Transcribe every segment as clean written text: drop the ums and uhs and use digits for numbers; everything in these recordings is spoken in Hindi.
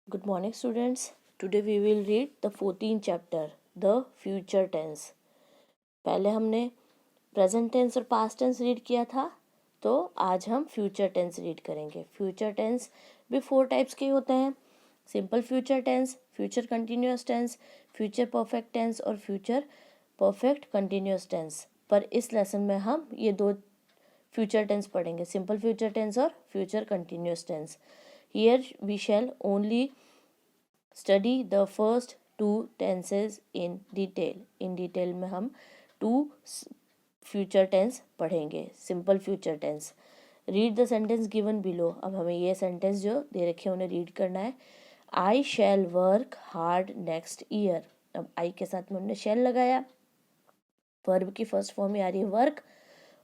Good morning, students. Today we will read the 14th chapter, the future tense. पहले हमने प्रेजेंट टेंस और पास्ट टेंस रीड किया था, तो आज हम फ्यूचर टेंस रीड करेंगे. फ्यूचर टेंस भी 4 टाइप्स के होते हैं: simple future tense, future continuous tense, future perfect tense और फ्यूचर परफेक्ट कंटिन्यूस टेंस. पर इस लेसन में हम ये 2 फ्यूचर टेंस पढ़ेंगे, सिंपल फ्यूचर टेंस और future continuous tense. Here we shall only study the first 2 tenses in detail. In detail में हम 2 future tense पढ़ेंगे. Simple future tense. Read the sentence given below. अब हमें ये sentence जो दे रखे हैं उन्हें read करना है. I shall work hard next year. अब I के साथ में हमने shall लगाया. verb की फर्स्ट फॉर्म में आ रही है वर्क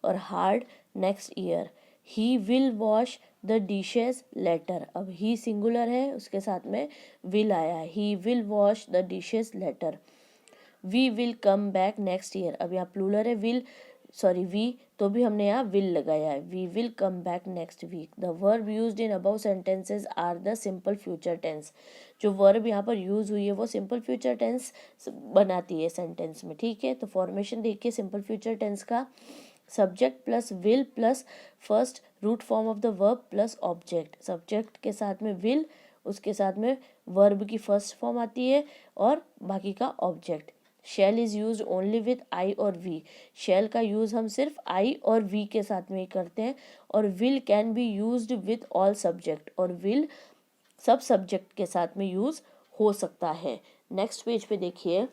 और hard next year. He will wash the dishes later. अब ही सिंगुलर है, उसके साथ में विल आया है. He will wash the dishes later. We will come back next year. अब यहाँ प्लूरल है, वी, तो भी हमने यहाँ विल लगाया है. We will come back next week. The verb used in above sentences are the simple future tense. जो वर्ब यहाँ पर यूज हुई है वो सिंपल फ्यूचर टेंस बनाती है सेंटेंस में. ठीक है, तो फॉर्मेशन देखिए सिंपल फ्यूचर टेंस का. Subject plus will plus first root form of the verb plus object. Subject के साथ में विल, उसके साथ में वर्ब की फर्स्ट फॉर्म आती है और बाकी का object. Shall is use only with I और वी. शेल का यूज़ हम सिर्फ आई और वी के साथ में ही करते हैं. और will can be used with all subject. और विल सब सब्जेक्ट के साथ में यूज़ हो सकता है. नेक्स्ट पेज पे देखिए,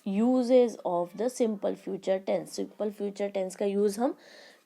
usages of the simple future tense. Simple future tense का यूज़ हम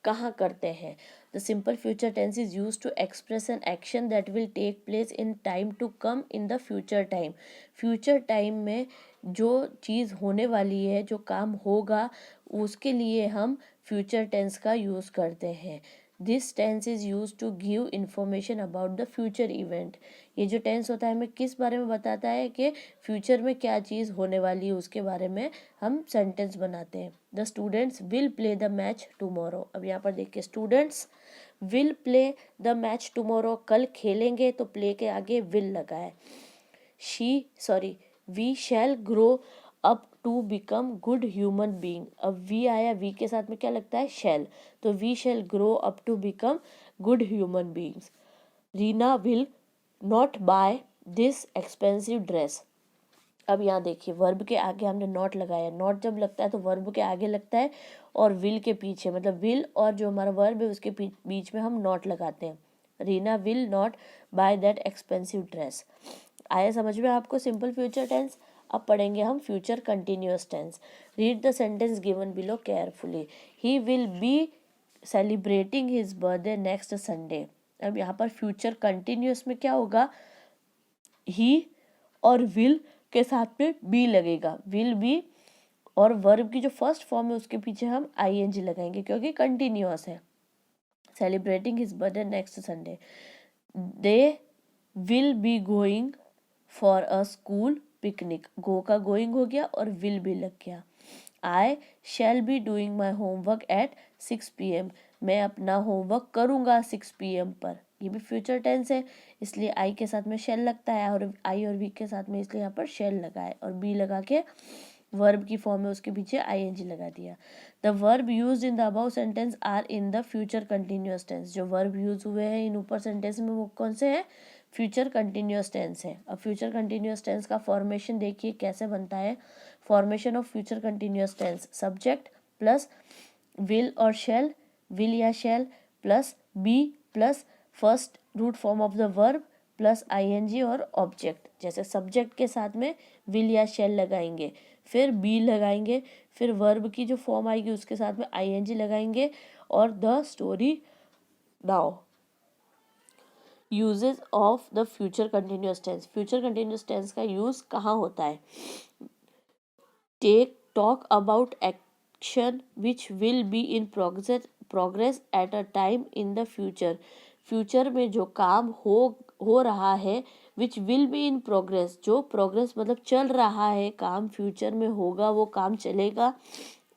कहाँ करते हैं? The simple future tense is use to express an action that will take place in time to come in the future time. Future time में जो चीज़ होने वाली है, जो काम होगा, उसके लिए हम फ्यूचर टेंस का यूज़ करते हैं. This tense is use to give information about the future event. ये जो टेंस होता है हमें किस बारे में बताता है कि फ्यूचर में क्या चीज़ होने वाली है, उसके बारे में हम सेंटेंस बनाते हैं. The students will play the match tomorrow. अब यहाँ पर देखिए, students will play the match tomorrow, कल खेलेंगे, तो प्ले के आगे विल लगा है. We shall grow up to become good human being. अब वी आया, वी के साथ में क्या लगता है? शैल. तो we shall grow up to become good human beings. Reena will not buy this expensive dress. अब यहाँ देखिए, वर्ब के आगे हमने नॉट लगाया. नॉट जब लगता है तो वर्ब के आगे लगता है और विल के पीछे, मतलब विल और जो हमारा वर्ब है उसके बीच में हम नॉट लगाते हैं. Reena will not by that expensive dress. आया समझ में आपको सिंपल फ्यूचर टेंस? अब पढ़ेंगे हम future continuous tense. Read the sentence given below carefully. He will be celebrating his birthday next Sunday. अब यहाँ पर फ्यूचर कंटिन्यूअस में क्या होगा? ही और विल के साथ में बी लगेगा. विल बी और वर्ब की जो फर्स्ट फॉर्म है उसके पीछे हम आईएनजी लगाएंगे क्योंकि कंटिन्यूअस है. Celebrating his birthday next Sunday. They will be going for a school picnic. Go का गोइंग हो गया और विल भी लग गया. I shall be doing my homework at 6 PM. मैं अपना होमवर्क करूँगा 6 PM पर. ये भी फ्यूचर टेंस है, इसलिए आई के साथ में शेल लगता है और आई और वी के साथ में इसलिए यहाँ पर शेल लगा है और बी लगा के वर्ब की फॉर्म में उसके पीछे आईएनजी लगा दिया. The verb used in the above sentence are in the future continuous tense. जो वर्ब यूज हुए हैं इन ऊपर सेंटेंस में वो कौन से हैं? फ्यूचर कंटिन्यूअस टेंस है. अब फ्यूचर कंटिन्यूअस टेंस का फॉर्मेशन देखिए कैसे बनता है. Formation of future continuous tense: subject plus will और शेल, विल या shall plus be plus first root form of the verb plus ING और ऑब्जेक्ट. जैसे सब्जेक्ट के साथ में विल या शेल लगाएंगे, फिर बी लगाएंगे, फिर वर्ब की जो फॉर्म आएगी उसके साथ में आईएनजी लगाएंगे और the story now. Usages of the future continuous tense. Future continuous tense का यूज कहाँ होता है? Talk about action which will be in progress at a time in the future. Future में जो काम हो रहा है, which will be in progress, जो प्रोग्रेस मतलब चल रहा है, काम फ्यूचर में होगा, वो काम चलेगा,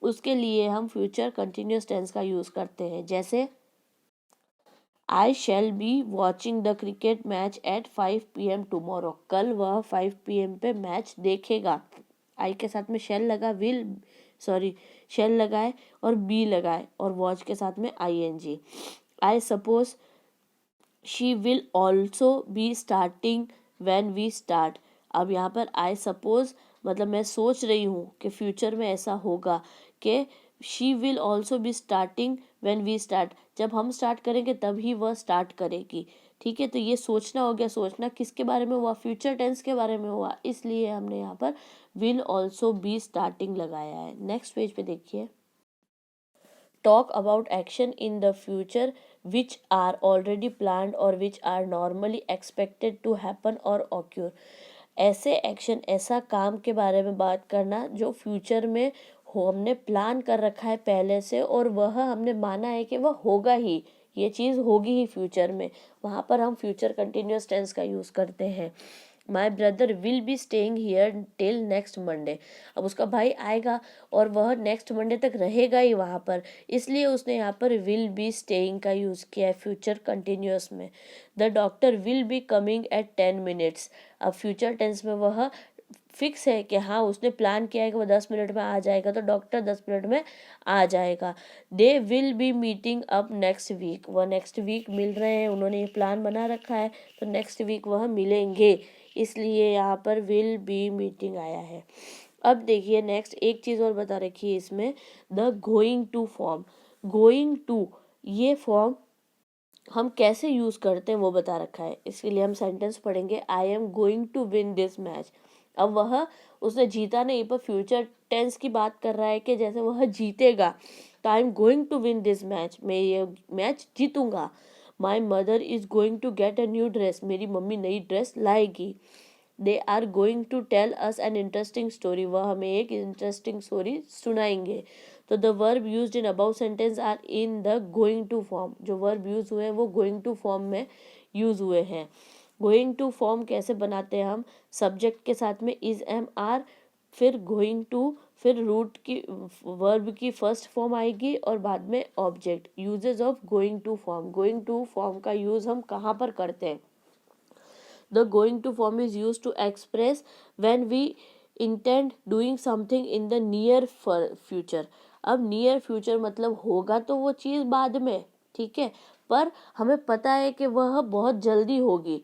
उसके लिए हम फ्यूचर कंटिन्यूअस टेंस का यूज़ करते हैं. जैसे I shall be watching the cricket match at 5 PM tomorrow. कल वह 5 PM पे मैच देखेगा। आई के साथ में शैल लगा, शैल लगाए और बी लगाए और वॉच के साथ में ING। I suppose she will also be starting when we start. अब यहाँ पर आई सपोज मतलब मैं सोच रही हूँ कि फ्यूचर में ऐसा होगा कि she will also be starting when we start, जब हम स्टार्ट करेंगे तभी वह स्टार्ट करेगी। ठीक है, तो ये सोचना हो गया। सोचना किसके बारे में हुआ? फ्यूचर टेंस के बारे में हुआ, इसलिए हमने यहाँ पर विल ऑल्सो बी स्टार्टिंग लगाया है। नेक्स्ट पेज पे देखिए, talk about action in the future which are already planned or which are normally expected to happen or occur। ऐसे एक्शन, ऐसा काम के बारे में बात करना जो फ्यूचर में हो, हमने प्लान कर रखा है पहले से और वह हमने माना है कि वह होगा ही, ये चीज़ होगी ही फ्यूचर में। वहाँ पर हम फ्यूचर कंटिन्यूस टेंस का यूज़ करते हैं। My brother will be staying here till next Monday. अब उसका भाई आएगा और वह नेक्स्ट मंडे तक रहेगा ही वहाँ पर, इसलिए उसने यहाँ पर विल बी स्टेइंग का यूज़ किया है फ्यूचर कंटिन्यूस में। The doctor will be coming at 10 minutes। अब फ्यूचर टेंस में वह फिक्स है कि हाँ उसने प्लान किया है कि वो 10 मिनट में आ जाएगा, तो डॉक्टर 10 मिनट में आ जाएगा। They will be meeting up next week. वह नेक्स्ट वीक मिल रहे हैं, उन्होंने ये प्लान बना रखा है, तो नेक्स्ट वीक वह मिलेंगे, इसलिए यहाँ पर विल बी मीटिंग आया है। अब देखिए नेक्स्ट एक चीज़ और बता रखी है इसमें, the going to form. Going to ये फॉर्म हम कैसे यूज़ करते हैं वो बता रखा है, इसके लिए हम सेंटेंस पढ़ेंगे। I am going to win this match. अब वह उसने जीता नहीं, पर फ्यूचर टेंस की बात कर रहा है कि जैसे वह जीतेगा, तो I am going to win this match, मैं ये मैच जीतूंगा। My mother is going to get a new dress. मेरी मम्मी नई ड्रेस लाएगी। They are going to tell us an interesting story. वह हमें एक इंटरेस्टिंग स्टोरी सुनाएंगे। तो the verb used in above sentence are in the going to form. जो वर्ब यूज हुए हैं वो गोइंग टू फॉर्म में यूज हुए हैं। गोइंग टू फॉर्म कैसे बनाते हैं हम? सब्जेक्ट के साथ में इज एम आर, फिर गोइंग टू, फिर रूट की वर्ब की फर्स्ट फॉर्म आएगी और बाद में object. Usages of going to form. Going to form का यूज हम कहाँ पर करते हैं? The going to form is used to express when we intend doing something in the near future। अब नियर फ्यूचर मतलब होगा तो वो चीज़ बाद में, ठीक है, पर हमें पता है कि वह बहुत जल्दी होगी,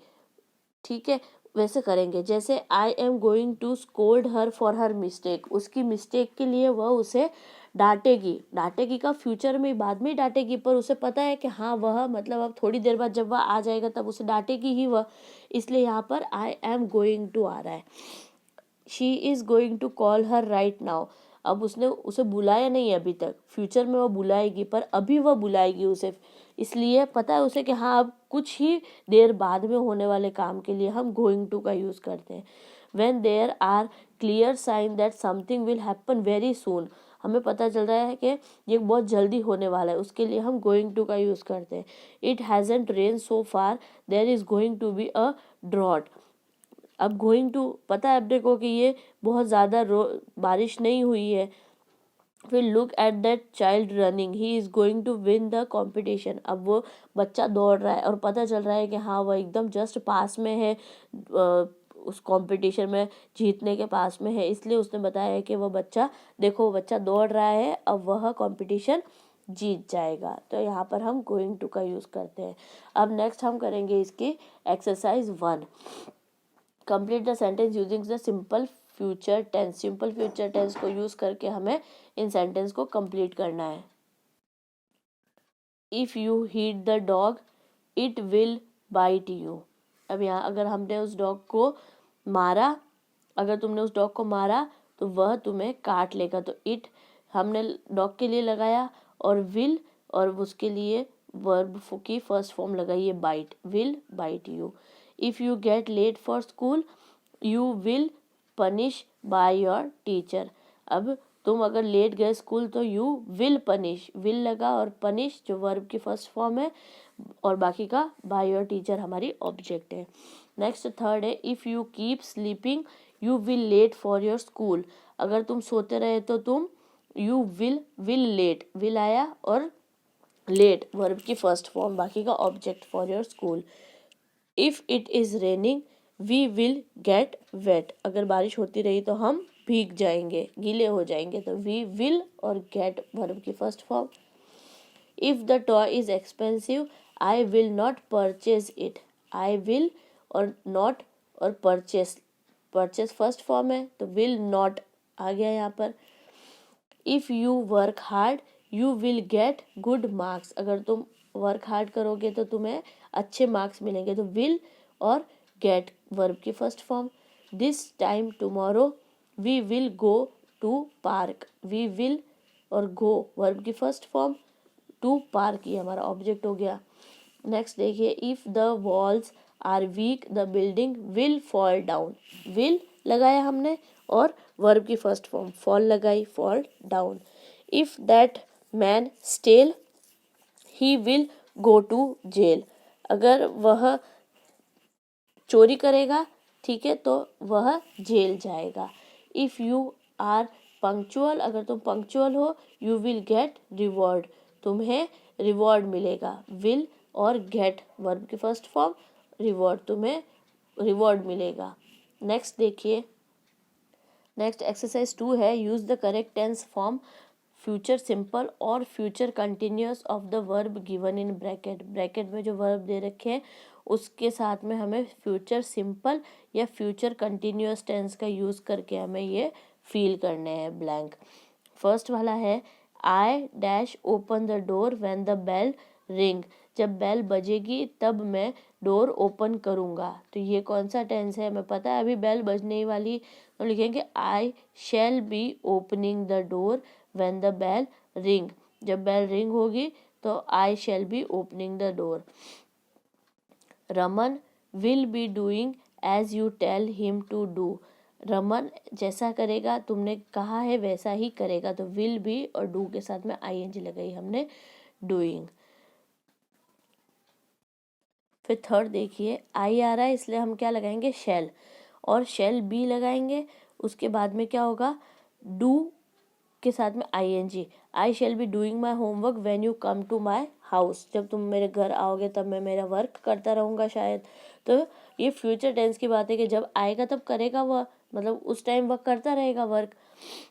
ठीक है, वैसे करेंगे। जैसे I am going to scold her for her mistake. उसकी मिस्टेक के लिए वह उसे डांटेगी। डांटेगी का फ्यूचर में बाद में डांटेगी, पर उसे पता है कि हाँ वह मतलब अब थोड़ी देर बाद जब वह आ जाएगा तब उसे डांटेगी ही वह, इसलिए यहाँ पर आई एम गोइंग टू आ रहा है। She is going to call her right now. अब उसने उसे बुलाया नहीं है अभी तक, फ्यूचर में वह बुलाएगी, पर अभी वह बुलाएगी उसे, इसलिए पता है उसे कि हाँ अब कुछ ही देर बाद में होने वाले काम के लिए हम गोइंग टू का यूज़ करते हैं। When there are clear sign that something will happen very soon. हमें पता चल रहा है कि ये बहुत जल्दी होने वाला है, उसके लिए हम गोइंग टू का यूज़ करते हैं। It hasn't rain so far, there is going to be a drought. अब गोइंग टू पता है अपने को कि ये बहुत ज़्यादा बारिश नहीं हुई है। फिर look at that child running, he is going to win the competition. अब वो बच्चा दौड़ रहा है और पता चल रहा है कि हाँ वह एकदम जस्ट पास में है, उस कंपटीशन में जीतने के पास में है, इसलिए उसने बताया है कि वह बच्चा, देखो वो बच्चा दौड़ रहा है, अब वह कंपटीशन जीत जाएगा। तो यहाँ पर हम गोइंग टू का यूज़ करते हैं। अब नेक्स्ट हम करेंगे इसकी exercise 1। Complete the sentence using the simple future tense. Simple future tense को यूज़ करके हमें इन सेंटेंस को कंप्लीट करना है। If you hit the dog it will bite you. अब यहाँ अगर हमने उस डॉग को मारा, अगर तुमने उस डॉग को मारा तो वह तुम्हें काट लेगा। तो इट हमने डॉग के लिए लगाया और विल, और उसके लिए वर्ब की फर्स्ट फॉर्म लगाई है bite, will bite you. If you get late for school you will punish by your teacher. अब तुम अगर लेट गए स्कूल तो यू विल पनिश, विल लगा और पनिश जो वर्ब की फर्स्ट फॉर्म है, और बाकी का बाय योर टीचर हमारी ऑब्जेक्ट है। नेक्स्ट थर्ड है, if you keep sleeping you will let for your school. अगर तुम सोते रहे तो तुम यू विल लेट, विल आया और लेट वर्ब की फर्स्ट फॉर्म, बाकी का object for your school. If it is raining we will get wet, अगर बारिश होती रही तो हम भीग जाएंगे, गीले हो जाएंगे, तो वी विल और गेट वर्ब की first form. If the toy is expensive I will not purchase it, I will और नॉट और परचेज, परचेज फर्स्ट फॉर्म है तो विल नॉट आ गया यहाँ पर। If you work hard you will get good marks, अगर तुम वर्क हार्ड करोगे तो तुम्हें अच्छे मार्क्स मिलेंगे, तो विल और गेट वर्ब की first form. This time tomorrow we will go to park, we will और गो वर्ब की फर्स्ट फॉर्म, टू पार्क ये हमारा ऑब्जेक्ट हो गया। नेक्स्ट देखिए, if the walls are weak the building will fall down, will लगाया हमने और वर्ब की फर्स्ट फॉर्म फॉल लगाई, fall down. If that man steal he will go to jail, अगर वह चोरी करेगा, ठीक है, तो वह जेल जाएगा। इफ यू आर पंक्चुअल, अगर तुम पंक्चुअल हो यू विल गेट रिवॉर्ड, तुम्हें रिवॉर्ड मिलेगा। विल और गेट वर्ब की फर्स्ट फॉर्म, रिवॉर्ड, तुम्हें रिवॉर्ड मिलेगा। नेक्स्ट देखिए, नेक्स्ट एक्सरसाइज 2 है, use the correct tense form future simple और future continuous of the verb given in bracket, bracket में जो वर्ब दे रखे हैं उसके साथ में हमें फ्यूचर सिंपल या फ्यूचर कंटिन्यूस टेंस का यूज़ करके हमें ये फील करने हैं ब्लैंक। फर्स्ट वाला है, I dash open the door when the bell ring, जब बेल बजेगी तब मैं डोर ओपन करूँगा, तो ये कौन सा टेंस है हमें पता है, अभी बेल बजने ही वाली, तो लिखेंगे I shall be opening the door when the bell ring, जब बेल रिंग होगी तो I shall be opening the door. Raman will be doing as you tell him to do, Raman जैसा करेगा तुमने कहा है वैसा ही करेगा, तो विल बी और डू के साथ में आईएनजी लगाई हमने, डूइंग। फिर थर्ड देखिए, आई आ रहा है इसलिए हम क्या लगाएंगे, शैल, और शैल बी लगाएंगे, उसके बाद में क्या होगा, डू के साथ में ING. I shall be doing my homework when you come to my house, जब तुम मेरे घर आओगे तब मैं मेरा वर्क करता रहूँगा शायद, तो ये फ्यूचर टेंस की बात है कि जब आएगा तब करेगा वह, मतलब उस टाइम वह करता रहेगा work.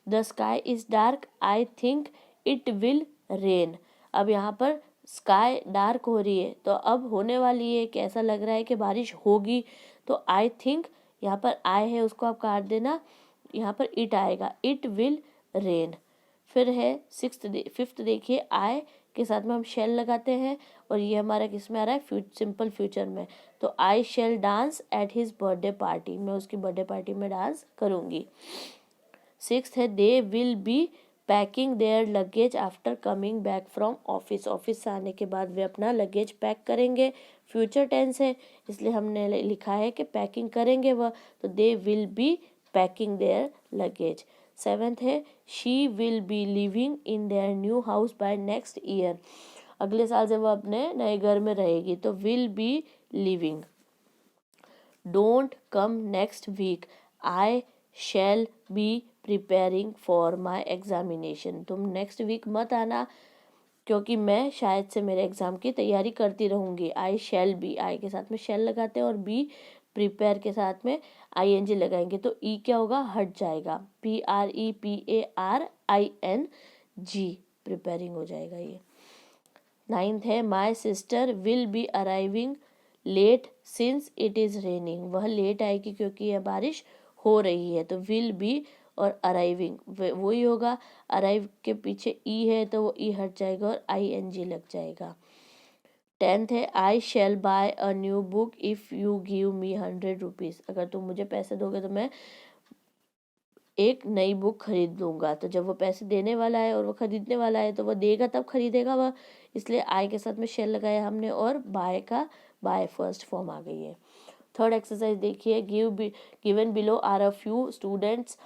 The sky is dark I think it will rain, अब यहाँ पर स्काई डार्क हो रही है तो अब होने वाली है कि ऐसा लग रहा है कि बारिश होगी, तो आई थिंक यहाँ पर आई है उसको आप काट देना, यहाँ पर इट आएगा, इट विल रेन। फिर है फिफ्थ देखिए, आई के साथ में हम शेल लगाते हैं और ये हमारा किस में आ रहा है, सिंपल फ्यूचर में, तो I shall dance at his birthday party, मैं उसकी बर्थडे पार्टी में डांस करूँगी। सिक्स्थ है, they will be packing their luggage after coming back from office, office से आने के बाद वे अपना लगेज पैक करेंगे, फ्यूचर टेंस है इसलिए हमने लिखा है कि पैकिंग करेंगे वह, तो they will be packing their luggage. Seventh है, she will be living in their new house by next year, अगले साल से वह अपने नए घर में रहेगी, तो will be living. Don't come next week I shall be preparing for my examination, तुम नेक्स्ट वीक मत आना क्योंकि मैं शायद से मेरे एग्ज़ाम की तैयारी करती रहूँगी। आई शैल बी, आई के साथ में शैल लगाते हैं और बी प्रिपेयर के साथ में आईएनजी लगाएंगे, तो ई क्या होगा, हट जाएगा, PREPARING, प्रिपेयरिंग हो जाएगा ये। नाइन्थ है, my sister will be arriving late since it is raining, वह लेट आएगी क्योंकि यह बारिश हो रही है, तो विल बी और अराइविंग वही होगा, अराइव के पीछे ई है तो वो ई हट जाएगा और ING लग जाएगा। टेंथ है, I shall buy a new book if you give me 100 rupees, अगर तुम मुझे पैसे दोगे तो मैं एक नई बुक खरीद लूँगा, तो जब वो पैसे देने वाला है और वो खरीदने वाला है तो वो देगा तब खरीदेगा वह, इसलिए आई के साथ में शेल लगाया हमने और बाय का बाय फर्स्ट फॉर्म आ गई है। थर्ड एक्सरसाइज देखिए, given below are a few students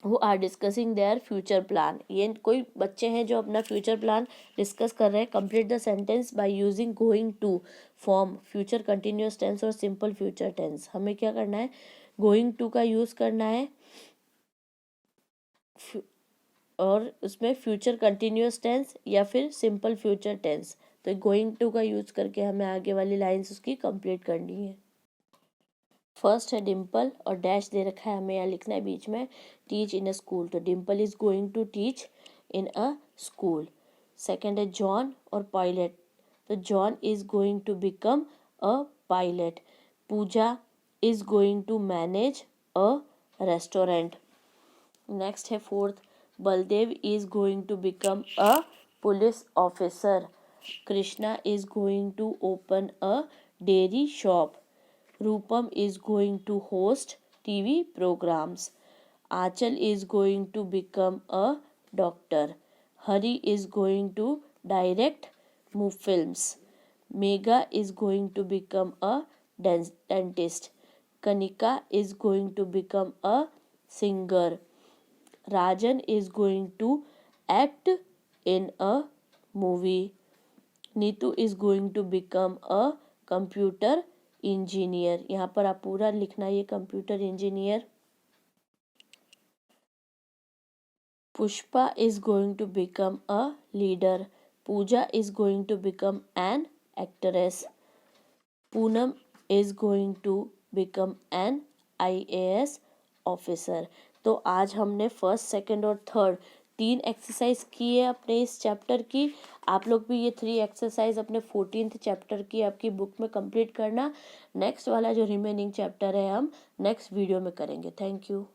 who are discussing their future plan, ये कोई बच्चे हैं जो अपना फ्यूचर प्लान डिस्कस कर रहे हैं। Complete the sentence by using going to form future continuous tense और सिंपल फ्यूचर टेंस, हमें क्या करना है, गोइंग टू का यूज़ करना है और उसमें फ्यूचर कंटिन्यूअस टेंस या फिर सिंपल फ्यूचर टेंस। तो गोइंग टू का यूज करके हमें आगे वाली लाइंस उसकी कंप्लीट करनी है। फर्स्ट है डिम्पल और डैश दे रखा है, हमें यहाँ लिखना है बीच में टीच इन अ स्कूल। तो Dimple is going to teach in a school. Second है जॉन और पायलट। तो John is going to become a pilot. Pooja is going to manage a restaurant. Next है fourth, Baldev is going to become a police officer. Krishna is going to open a dairy shop. Rupam is going to host TV programs. Achal is going to become a doctor. Hari is going to direct films. Megha is going to become a dentist. Kanika is going to become a singer. Rajan is going to act in a movie. Neetu is going to become a computer engineer. यहाँ पर आप पूरा लिखना ये computer engineer. Pushpa is going to become a leader. Pooja is going to become an actress. Poonam is going to become an IAS officer. तो आज हमने फर्स्ट, सेकंड और थर्ड 3 एक्सरसाइज की है अपने इस चैप्टर की। आप लोग भी ये 3 एक्सरसाइज अपने 14th चैप्टर की आपकी बुक में कंप्लीट करना। नेक्स्ट वाला जो रिमेनिंग चैप्टर है हम नेक्स्ट वीडियो में करेंगे। Thank you.